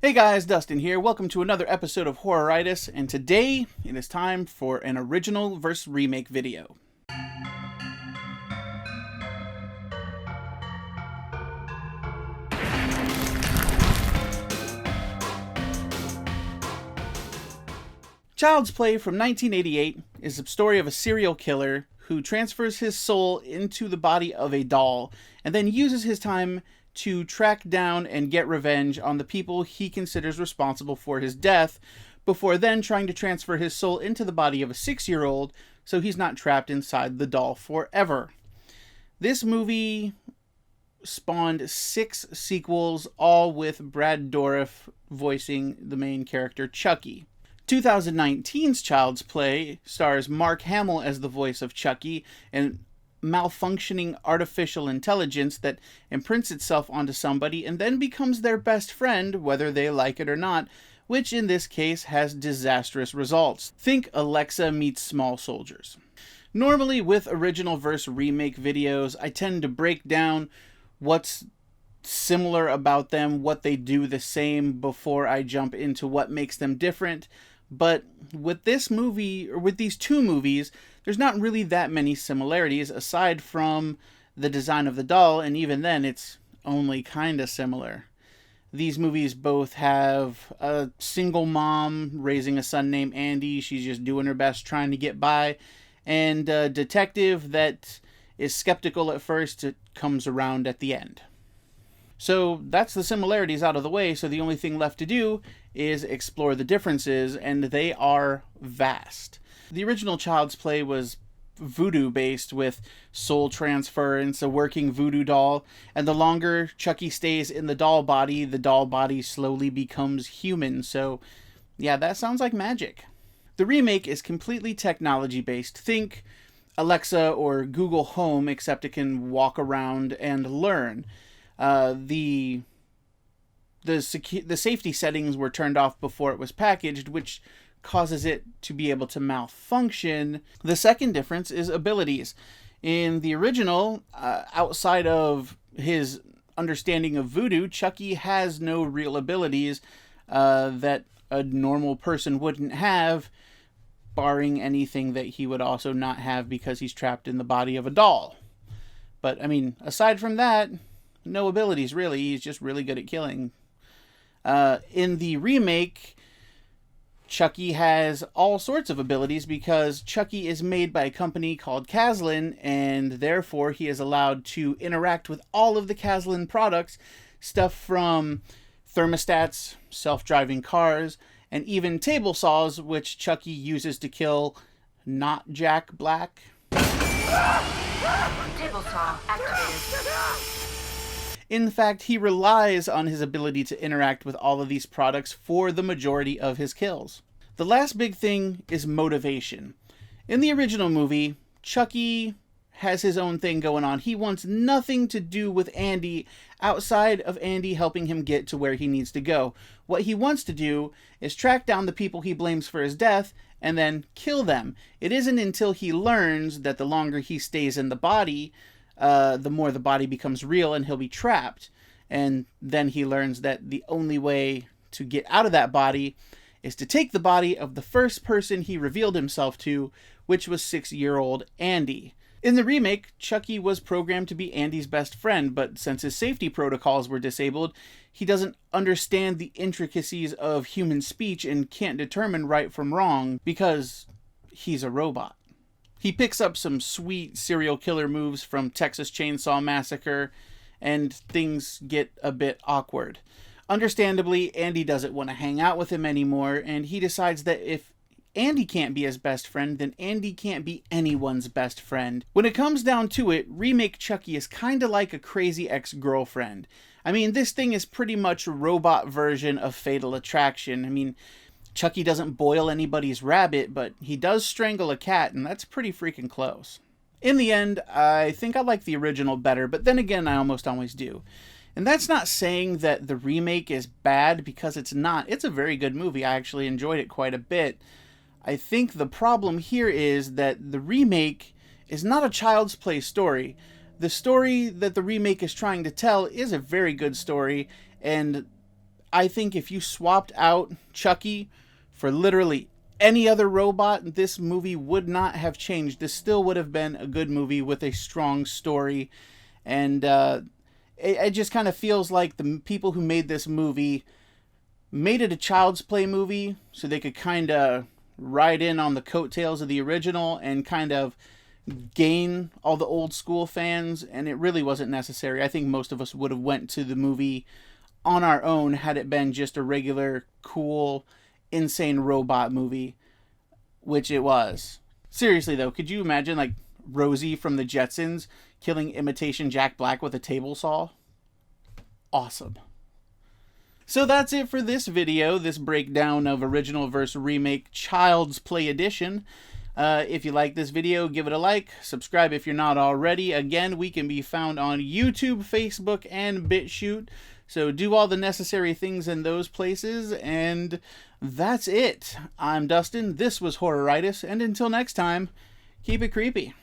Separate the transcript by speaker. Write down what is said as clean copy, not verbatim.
Speaker 1: Hey guys, Dustin here. Welcome to another episode of Horroritis, and today it is time for an original versus remake video. Child's Play from 1988 is the story of a serial killer who transfers his soul into the body of a doll and then uses his time to track down and get revenge on the people he considers responsible for his death, before then trying to transfer his soul into the body of a 6-year-old so he's not trapped inside the doll forever. This movie spawned 6 sequels, all with Brad Dourif voicing the main character Chucky. 2019's Child's Play stars Mark Hamill as the voice of Chucky, and malfunctioning artificial intelligence that imprints itself onto somebody and then becomes their best friend, whether they like it or not, which in this case has disastrous results. Think Alexa meets Small Soldiers. Normally with original versus remake videos, I tend to break down what's similar about them, what they do the same, before I jump into what makes them different. But with this movie, or with these two movies, there's not really that many similarities aside from the design of the doll, and even then it's only kind of similar. These movies both have a single mom raising a son named Andy. She's just doing her best trying to get by, and a detective that is skeptical at first, it comes around at the end. So that's the similarities out of the way, so the only thing left to do is explore the differences, and they are vast. The original Child's Play was voodoo based, with soul transference, a working voodoo doll, and the longer Chucky stays in the doll body slowly becomes human, so yeah, that sounds like magic. The remake is completely technology based. Think Alexa or Google Home, except it can walk around and learn. The safety settings were turned off before it was packaged, which causes it to be able to malfunction. The second difference is abilities. In the original, outside of his understanding of voodoo, Chucky has no real abilities that a normal person wouldn't have, barring anything that he would also not have because he's trapped in the body of a doll. But, I mean, aside from that, no abilities, really. He's just really good at killing. In the remake, Chucky has all sorts of abilities because Chucky is made by a company called Caslin, and therefore he is allowed to interact with all of the Caslin products, stuff from thermostats, self-driving cars, and even table saws, which Chucky uses to kill not Jack Black.
Speaker 2: Table saw activated.
Speaker 1: In fact, he relies on his ability to interact with all of these products for the majority of his kills. The last big thing is motivation. In the original movie, Chucky has his own thing going on. He wants nothing to do with Andy outside of Andy helping him get to where he needs to go. What he wants to do is track down the people he blames for his death and then kill them. It isn't until he learns that the longer he stays in the body, the more the body becomes real and he'll be trapped. And then he learns that the only way to get out of that body is to take the body of the first person he revealed himself to, which was 6-year-old Andy. In the remake, Chucky was programmed to be Andy's best friend, but since his safety protocols were disabled, he doesn't understand the intricacies of human speech and can't determine right from wrong because he's a robot. He picks up some sweet serial killer moves from Texas Chainsaw Massacre, and things get a bit awkward. Understandably, Andy doesn't want to hang out with him anymore, and he decides that if Andy can't be his best friend, then Andy can't be anyone's best friend. When it comes down to it, remake Chucky is kinda like a crazy ex-girlfriend. I mean, this thing is pretty much a robot version of Fatal Attraction. I mean, Chucky doesn't boil anybody's rabbit, but he does strangle a cat, and that's pretty freaking close. In the end, I think I like the original better, but then again, I almost always do. And that's not saying that the remake is bad, because it's not. It's a very good movie. I actually enjoyed it quite a bit. I think the problem here is that the remake is not a Child's Play story. The story that the remake is trying to tell is a very good story, and I think if you swapped out Chucky for literally any other robot, this movie would not have changed. This still would have been a good movie with a strong story. And it just kind of feels like the people who made this movie made it a Child's Play movie so they could kind of ride in on the coattails of the original and kind of gain all the old school fans, and it really wasn't necessary. I think most of us would have went to the movie on our own had it been just a regular, cool, insane robot movie, which it was. Seriously though, could you imagine like Rosie from the Jetsons killing imitation Jack Black with a table saw? Awesome. So that's it for this video, this breakdown of original versus remake Child's Play edition. If you like this video, give it a like, subscribe if you're not already. Again, we can be found on YouTube, Facebook, and BitChute. So do all the necessary things in those places, and that's it. I'm Dustin, this was Horroritis, and until next time, keep it creepy.